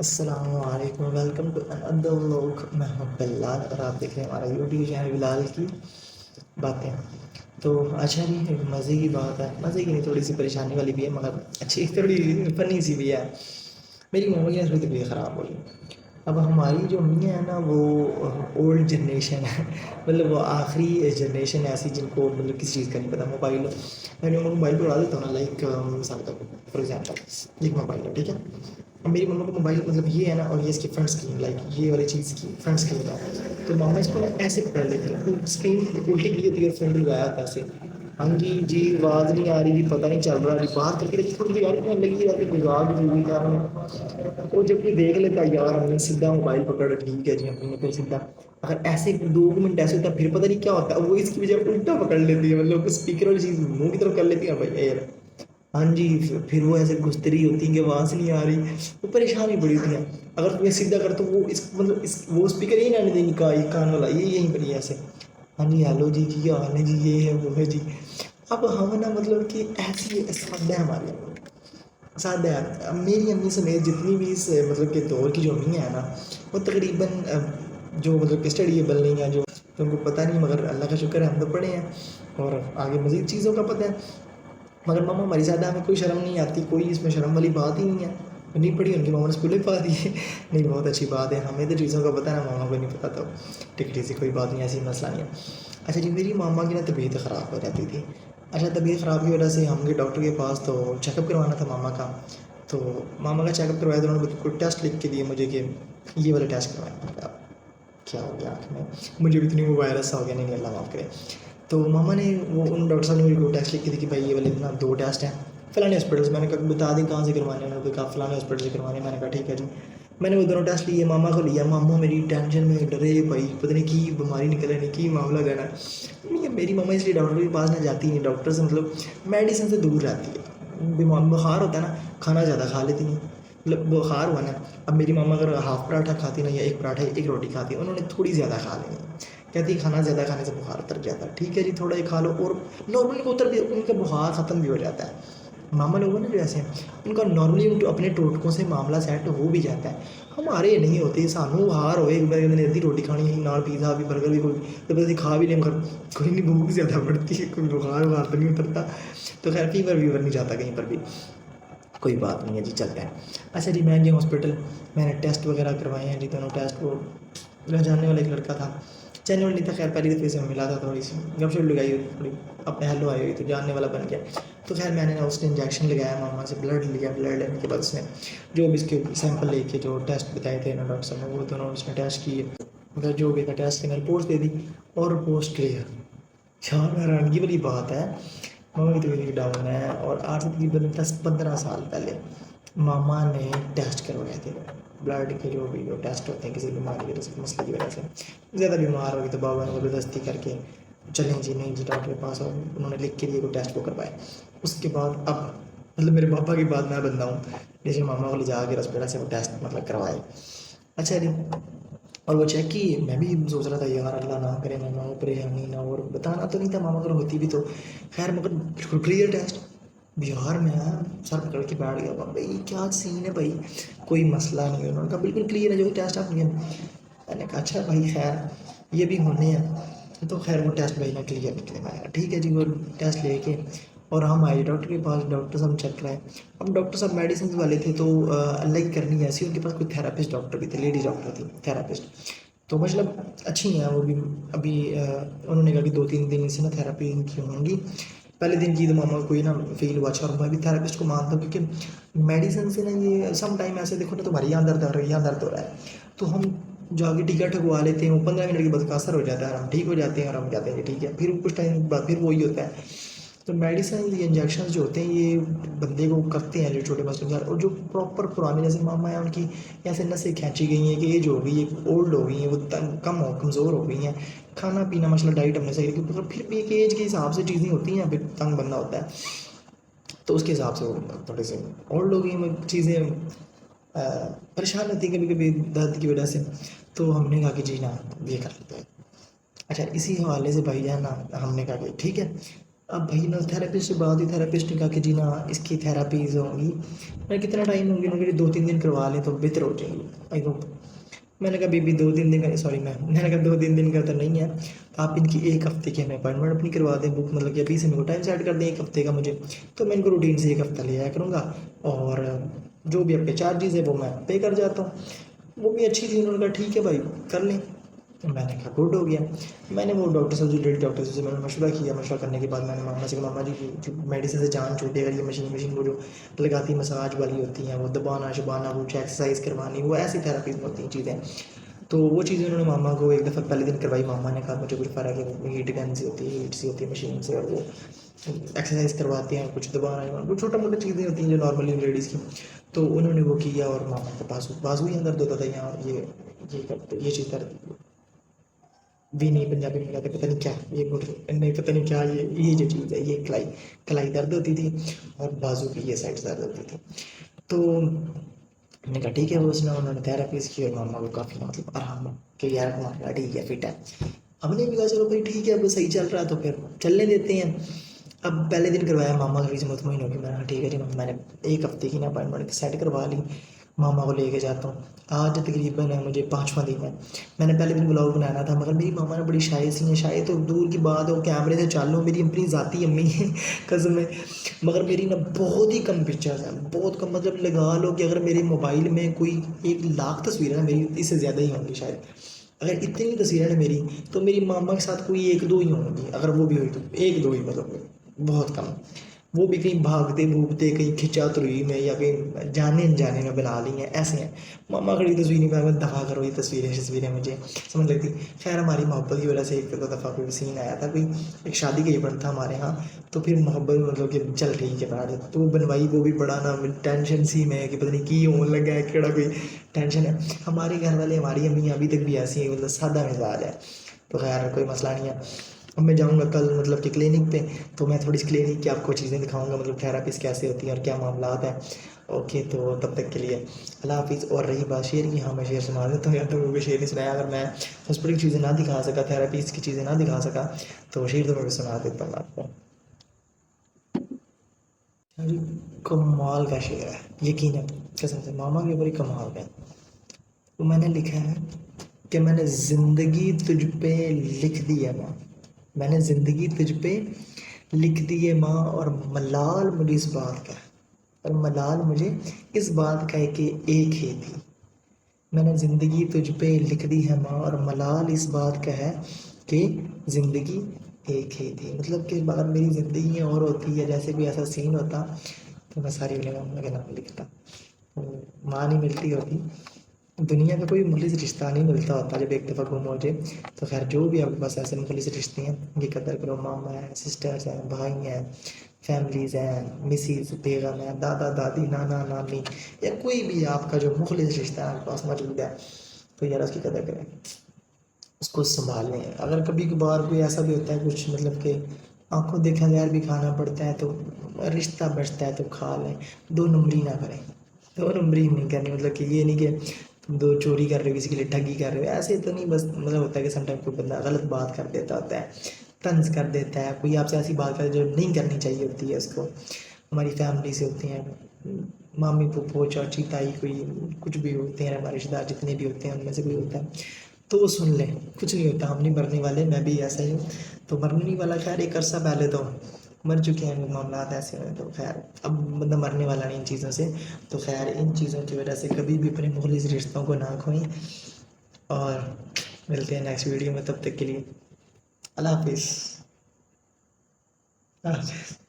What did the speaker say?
السلام علیکم، welcome to اندر لوگ. میں ہوں بلال اور آپ دیکھ رہے ہیں ہمارا یوٹیوب چینل بلال کی باتیں. تو اچھا جی، ایک مزے کی بات ہے، مزے کی نہیں، تھوڑی سی پریشانی والی بھی ہے مگر اچھی تھوڑی فنی سی بھی ہے. میری مما کی تھوڑی طبیعت خراب ہوئی. اب ہماری جو میاں ہے نا وہ اولڈ جنریشن ہے، مطلب وہ آخری جنریشن ہے ایسی جن کو مطلب کسی چیز کا نہیں پتہ. موبائل میں نے موبائل پہ اڑا دیتا ہوں نا، لائک مثال کا فار ایگزامپل ایک موبائل ہے، ٹھیک ہے. اب میری مما کو موبائل مطلب یہ ہے نا، اور یہ اس کی فرنٹ اسکرین، لائک یہ والی چیز کی فرنٹ اسکرین ہے. تو ماما اس کو ایسے پکڑ لیتی ہے، اسکرین الٹی کی ہوتی ہے، فون لگایا ہوتا ہے ایسے. ہاں جی جی، آواز نہیں آ رہی جی، پتہ نہیں چل رہا جی، بات کر کے تھوڑی سی یار لگی یار گزار بھی کیا. وہ جب کوئی دیکھ لیتا ہے یار ہم نے سیدھا موبائل پکڑا، ٹھیک ہے جی، ہم نے پھر سیدھا اگر ایسے 2 منٹ ایسے ہوتا ہے پھر پتہ نہیں کیا ہوتا ہے، وہ اس کی وجہ الٹا پکڑ لیتی ہے، مطلب اسپیکر والی چیز منہ کی طرف کر لیتی ہے بھائی یار. ہاں جی، پھر وہ ایسے گستری ہوتی ہیں کہ آواز نہیں آ رہی، وہ پریشانی بڑی ہوتی ہے. اگر تمہیں سیدھا کر تو وہ مطلب وہ اسپیکر ہی نہ دیں گے، کان والا یہ یہیں پر ہی ایسے. ہاں جی ہیلو جی، جی حال ہے جی، یہ ہے وہ ہے جی. اب ہم نا مطلب کہ ایسی سادہ ہے ہمارے سادہ ہے. میری امی سمیت جتنی بھی اس مطلب کہ دور کی جو امی ہیں نا، وہ تقریباً جو مطلب کہ اسٹڈیبل نہیں ہے، جو تو ان کو پتہ نہیں، مگر اللہ کا شکر ہے ہم تو پڑھے ہیں اور آگے مزید چیزوں کا پتہ ہے. مگر ماما ہماری زیادہ ہمیں کوئی شرم نہیں آتی، کوئی اس میں شرم والی بات ہی نہیں ہے. نہیں پڑھی ان کی ماما نے اسکول میں پڑھا دی ہے. نہیں بہت اچھی بات ہے، ہمیں تو چیزوں کا پتہ ہے نا، ماما کو نہیں پتہ. تو ٹکٹی سی کوئی بات نہیں، ایسی مسئلہ نہیں ہے. اچھا جی، میری ماما کی نا طبیعت خراب ہو جاتی تھی. اچھا، طبیعت خراب کی وجہ سے ہم گئے ڈاکٹر کے پاس، تو چیک اپ کروانا تھا ماما کا. تو ماما کا چیک اپ کروایا تو انہوں نے کوئی ٹیسٹ لکھ کے دیے مجھے کہ یہ والے ٹیسٹ کروائیں. کیا ہو گیا آنکھ میں، مجھے بھی اتنی وہ وائرس ہو گیا، نہیں اللہ معاف کرے. تو ماما نے وہ ان ڈاکٹر صاحب نے میرے کو ٹیسٹ لکھ کے دی کہ بھائی یہ والے نا 2 ٹیسٹ ہیں فلانے ہاسپٹل سے. میں نے کہا بتا دیں کہاں سے کروانے ہیں، انہوں نے کہا فلانے ہاسپٹل سے کروانے. میں نے کہا ٹھیک ہے جی. میں نے وہ دونوں ٹیسٹ لیے، ماما کو لیا. ماما میری ٹینشن میں ڈرے بھائی، پتہ نہیں کی بیماری نکلے نہیں کی معاملہ دینا. میری ماما اس لیے ڈاکٹر کے پاس نہ جاتی نہیں، ڈاکٹر سے مطلب میڈیسن سے دور رہتی ہے. بخار ہوتا ہے نا، کھانا زیادہ کھا لیتی نہیں، مطلب بخار ہوا نا. اب میری ماما اگر ہاف پراٹھا کھاتی نا، یا ایک پراٹھا ایک روٹی کھاتی، انہوں نے تھوڑی زیادہ کھا لینی. کہتی کھانا زیادہ کھانے سے بخار اتر جاتا ہے. ٹھیک ہے جی، تھوڑا ہی کھا لو اور نارملی اتر بھی، ان کا بخار ختم بھی ہو جاتا ہے. ماما لوگوں نے جو ایسے ہیں ان کا نارملی اپنے ٹوٹکوں سے معاملہ سیٹ ہو بھی جاتا ہے. ہمارے نہیں ہوتے، سانوں ہار ہوئے ادھی روٹی کھانی ہے نال پیزا بھی برگر بھی، کوئی جب ایسے کھا بھی لیں مگر کوئی نہیں، بھوک زیادہ پڑتی ہے، کوئی بخار وخار تو نہیں اترتا. تو خیر فیور ویور نہیں جاتا کہیں پر بھی، کوئی بات نہیں ہے جی، چلتا ہے. اچھا جی، میں گیا ہاسپٹل، میں نے ٹیسٹ وغیرہ کروائے ہیں جی. دونوں ٹیسٹ وہ جاننے والا ایک لڑکا تھا، چینل نہیں تھا، خیر پہلی دفعہ سے ملا تھا، تھوڑی سی گپ شپ لگائی ہوئی، تھوڑی اب پہلو آئی ہوئی تو جاننے والا بن گیا. تو خیر میں نے نا اس نے انجیکشن لگایا، ماما سے بلڈ لیا. بلڈ لینے کے بعد اس نے جو بھی اس کے سیمپل لے کے جو ٹیسٹ بتائے تھے نا ڈاکٹر صاحب نے، وہ دونوں اس نے ٹیسٹ کیے. مگر جو بھی تھا ٹیسٹ میں رپورٹس دے دی اور رپورٹس کلیئر. یار حیرانگی والی بات ہے، ماما کی طبیعت ڈاؤن ہے اور آج سے تقریباً 10-15 سال پہلے ماما نے ٹیسٹ کروائے تھے بلڈ کے، جو بھی جو ٹیسٹ ہوتے ہیں کسی بیماری کے مسئلے کی وجہ سے. زیادہ بیمار ہوگی تو بابا نے زبردستی کر کے چلیں جی نہیں جی ڈاکٹر کے پاس، اور انہوں نے لکھ کے لیے وہ ٹیسٹ وہ کروائے. اس کے بعد اب مطلب میرے پاپا کی بات میں بندہ ہوں جیسے ماما کو لے جا کے ہاسپٹل سے وہ ٹیسٹ مطلب کروائے. اچھا جی، اور وہ چیک کی. میں بھی سوچ رہا تھا یار اللہ نہ کرے ماما کو پریشانی نہ، اور بتانا تو نہیں تھا ماما اگر ہوتی بھی تو خیر، مگر بالکل کلیئر ٹیسٹ. بہار میں سر پکڑ کے بیٹھ گیا بھائی کیا سین ہے بھائی، کوئی مسئلہ نہیں ہے. انہوں نے کہا بالکل کلیئر ہے جو ٹیسٹ آپ نے. میں نے کہا اچھا بھائی خیر یہ بھی ہونے ہیں. تو خیر وہ ٹیسٹ بھائی نے کلیئر نکلے. میں نے کہا ٹھیک ہے جی. وہ ٹیسٹ لے کے اور ہم آئے ڈاکٹر کے پاس، ڈاکٹر صاحب چیک کرائے. اب ڈاکٹر صاحب میڈیسنز والے تھے تو اللہ کی کرنی ایسی، ان کے پاس کوئی تھراپسٹ ڈاکٹر بھی تھے، لیڈی ڈاکٹر تھی تھراپسٹ. تو مطلب اچھی ہیں وہ بھی. ابھی انہوں نے کہا کہ 2-3 دن سے نا تھراپی ان کی ہوں گی. پہلے دن کی تو ماما کو کوئی نا فیل ہوا اچھا، اور میں بھی تھراپسٹ کو مانتا ہوں کیونکہ میڈیسن سے نا یہ سم ٹائم ایسے دیکھو نا تمہاری یہاں درد ہو رہا ہے، یہاں درد ہو رہا ہے، تو ہم جا کے ٹکٹ ٹھکوا لیتے ہیں. وہ 15 منٹ کے بعد کا اثر ہو جاتا ہے اور ہم ٹھیک ہو جاتے ہیں اور ہم کہتے ہیں کہ ٹھیک ہے. پھر کچھ ٹائم بعد پھر وہی ہوتا ہے. تو میڈیسن یہ انجیکشنز جو ہوتے ہیں یہ بندے کو کرتے ہیں جو چھوٹے مسئلے، اور جو پراپر پرانے جیسے ماما ہیں ان کی ایسے نسیں کھینچی گئی ہیں کہ ایج ہو گئی ہے، اولڈ ہو گئی ہیں، وہ کمزور ہو گئی ہیں. کھانا پینا ماشاء اللہ ڈائٹ ہم نے صحیح رکھی، مگر پھر بھی ایک ایج کے حساب سے چیزیں ہوتی ہیں، پھر تنگ بندہ ہوتا ہے تو اس کے حساب سے وہ تھوڑے سے اولڈ ہو گئی ہیں چیزیں، پریشان ہوتی ہیں کبھی کبھی درد کی وجہ سے. تو ہم نے کہا کہ جی نا یہ کر لیتے ہیں. اچھا اسی حوالے سے بھائی جان نا ہم نے کہا کہ ٹھیک ہے اب بھائی نا تھراپسٹ سے بات ہوئی، تھراپسٹ نے کہا کہ جی نا اس کی تھراپیز ہوں گی. میں کتنا ٹائم ہوں گی؟ انہوں نے 2-3 دن کروا لیں تو بہتر ہو جائیں گی آئی ہوپ. میں نے کہا بیبی 2-3 دن کا سوری میں نے کہا 2-3 دن کا تو نہیں ہے، آپ ان کی 1 ہفتے کی ہمیں اپائنٹمنٹ اپنی کروا دیں بک، مطلب کہ ابھی سے میرے کو ٹائم سیٹ کر دیں 1 ہفتے کا مجھے، تو میں ان کو روٹین سے 1 ہفتہ لے آیا کروں گا اور جو بھی آپ کے چارجز ہے وہ میں پے کر جاتا ہوں. وہ بھی اچھی تھی، انہوں نے کہا ٹھیک ہے بھائی کر لیں. میں نے کہا گڈ ہو گیا. میں نے وہ ڈاکٹر صاحب جو لیڈی ڈاکٹر سے میں نے مشورہ کیا، مشورہ کرنے کے بعد میں نے ماما سے کہا ماما جی جو میڈیسن سے جان چھوٹی اگر یہ مشین وہ جو لگاتی مساج والی ہوتی ہیں، وہ دبانا شبانا، وہ ایکسرسائز کروانی، وہ ایسی تھراپیز میں ہوتی ہیں چیزیں. تو وہ چیزیں انہوں نے ماما کو 1 دفعہ پہلے دن کروائی. ماما نے کہا مجھے کچھ فرق ہے، وہ ہیٹ گن سی ہوتی ہے، ہیٹ سی ہوتی ہے مشین سے، اور وہ ایکسرسائز کرواتے ہیں، کچھ دبانا، وہ چھوٹا موٹا چیزیں ہوتی ہیں جو نارملی لیڈیز کی. تو انہوں نے وہ کیا اور ماما کو بازو ہی درد ہوتا تھا یہاں، یہ کرتے یہ چیز درد بھی نہیں، پنجابی میں کہتے پتہ نہیں کیا یہ نہیں پتہ نہیں کیا یہ جو چیز ہے یہ کلائی درد ہوتی تھی اور بازو کی یہ سائڈ درد ہوتی تھی. تو میں نے کہا ٹھیک ہے. وہ اس نے انہوں نے تھراپیز کی اور ماما کو کافی مطلب آرام کہ یار ہمارا ٹھیک ہے فٹ ہے. ہم نے بھی کہا چلو بھائی ٹھیک ہے اب صحیح چل رہا ہے تو پھر چلنے دیتے ہیں. اب پہلے دن کروایا، ماما تھوڑی سی مطمئن ہوگی. میں نے کہا ٹھیک ہے جی میں نے 1 ہفتے کی نا اپائنٹمنٹ سیٹ کروا لی، ماما کو لے کے جاتا ہوں. آج تقریباً مجھے 5واں دن ہے. میں نے پہلے دن بلاگ بنانا تھا مگر میری ماما نے بڑی شائع سی ہیں، شائع تو دور کی بات ہے، وہ کیمرے سے چالو میری اپنی ذاتی امی ہیں قسم ہے، مگر میری نا بہت ہی کم پکچرز ہیں، بہت کم. مطلب لگا لو کہ اگر میرے موبائل میں کوئی 1 لاکھ تصویریں ہیں میری، اس سے زیادہ ہی ہوں گی شاید. اگر اتنی تصویریں ہیں میری تو میری ماما کے ساتھ کوئی 1-2 ہی ہوں گی، اگر وہ بھی ہوئی تو 1-2 ہی، مطلب بہت کم. وہ بھی کہیں بھاگتے بھوگتے کہیں کھچا تروئی میں یا کہیں جانے انجانے میں بنا لی ہیں ایسے ہیں. ماما کھڑی تصویر میں دفاع کرو، یہ تصویریں مجھے سمجھ لگتی. خیر ہماری محبت کی وجہ سے 1-2 دفعہ کوئی سین آیا تھا، کوئی ایک شادی کا ایونٹ تھا ہمارے یہاں، تو پھر محبت مطلب کہ چل ٹھیک ہے بنا دے تو بنوائی. وہ بھی بڑا نا ٹینشن سی میں کہ پتہ نہیں کی ہونے لگا ہے، کیڑا کوئی ٹینشن ہے. ہمارے گھر والے ہماری امی ابھی تک بھی ایسی ہیں، مطلب سادہ مزاج ہے. تو خیر کوئی مسئلہ نہیں ہے. اب میں جاؤں گا کل مطلب کہ کلینک پہ، تو میں تھوڑی سی کلینک کی آپ کو چیزیں دکھاؤں گا، مطلب تھراپیز کیسے ہوتی ہیں اور کیا معاملات ہیں. اوکے تو تب تک کے لیے اللہ حافظ. اور رہی بات شیئر کی، ہاں میں شیئر سنا دیتا ہوں، یا تو وہ بھی شیئر نہیں سنایا. اگر میں ہاسپٹل کی چیزیں نہ دکھا سکا، تھراپیز کی چیزیں نہ دکھا سکا تو شیئر تو میں بھی سنا دیتا ہوں آپ کو. کمال کا شعر ہے یقیناً، قسم سے ماما کے اوپر ہی کمال ہے. تو میں نے لکھا ہے کہ میں نے زندگی تجھ پہ لکھ دی ہے ماں، میں نے زندگی تجھ پہ لکھ دی ہے ماں، اور ملال مجھے اس بات کا ہے، اور ملال مجھے اس بات کا ہے کہ ایک ہی تھی. میں نے زندگی تجھ پہ لکھ دی ہے ماں، اور ملال اس بات کا ہے کہ زندگی ایک ہی تھی. مطلب کہ اگر میری زندگی اور ہوتی ہے جیسے کوئی ایسا سین ہوتا تو میں ساری ماما کے نام لکھتا. ماں نہیں ملتی ہوتی، دنیا کا کوئی مخلص رشتہ نہیں ملتا ہوتا جب ایک دفعہ گم ہو جائے. تو خیر جو بھی آپ کے پاس ایسے مخلص رشتے ہیں ان کی قدر کرو. ماما ہیں، سسٹرس ہیں، بھائی ہیں، فیملیز ہیں، مسز، بیگم ہیں، دادا دادی، نانا نانی، یا کوئی بھی آپ کا جو مخلص رشتہ ہے آپ کے پاس موجود ہے تو یار اس کی قدر کریں، اس کو سنبھالیں. اگر کبھی کبھار کوئی ایسا بھی ہوتا ہے کچھ مطلب کہ آنکھوں دیکھا غیر بھی کھانا پڑتا ہے تو رشتہ بچتا ہے تو کھا لیں. 2 نمبری نہ کریں، 2 نمبری نہیں کرنی. مطلب کہ یہ نہیں کہ تم 2 چوری کر رہے ہو، کسی کے لیے ٹھگی کر رہے ہو، ایسے تو نہیں. بس مطلب ہوتا ہے کہ سم ٹائم کوئی بندہ غلط بات کر دیتا ہوتا ہے، طنز کر دیتا ہے، کوئی آپ سے ایسی بات کرے جو نہیں کرنی چاہیے ہوتی ہے اس کو. ہماری فیملی سے ہوتی ہیں مامی پھوپھو چاچی تائی، کوئی کچھ بھی ہوتے ہیں ہمارے رشتہ دار جتنے بھی ہوتے ہیں ان میں سے کوئی ہوتا ہے تو وہ سن لیں، کچھ نہیں ہوتا. ہم نہیں مرنے والے، میں بھی ایسا ہی ہوں. تو مرنے نہیں والا خیر ایک عرصہ پہلے تو مر چکے ہیں، معاملات ایسے ہوئے تو خیر اب بندہ مرنے والا نہیں ان چیزوں سے. تو خیر ان چیزوں کی وجہ سے کبھی بھی اپنے مخلص رشتوں کو نہ کھوئیں. اور ملتے ہیں نیکسٹ ویڈیو میں، تب تک کے لیے اللہ حافظ. اللہ حافظ.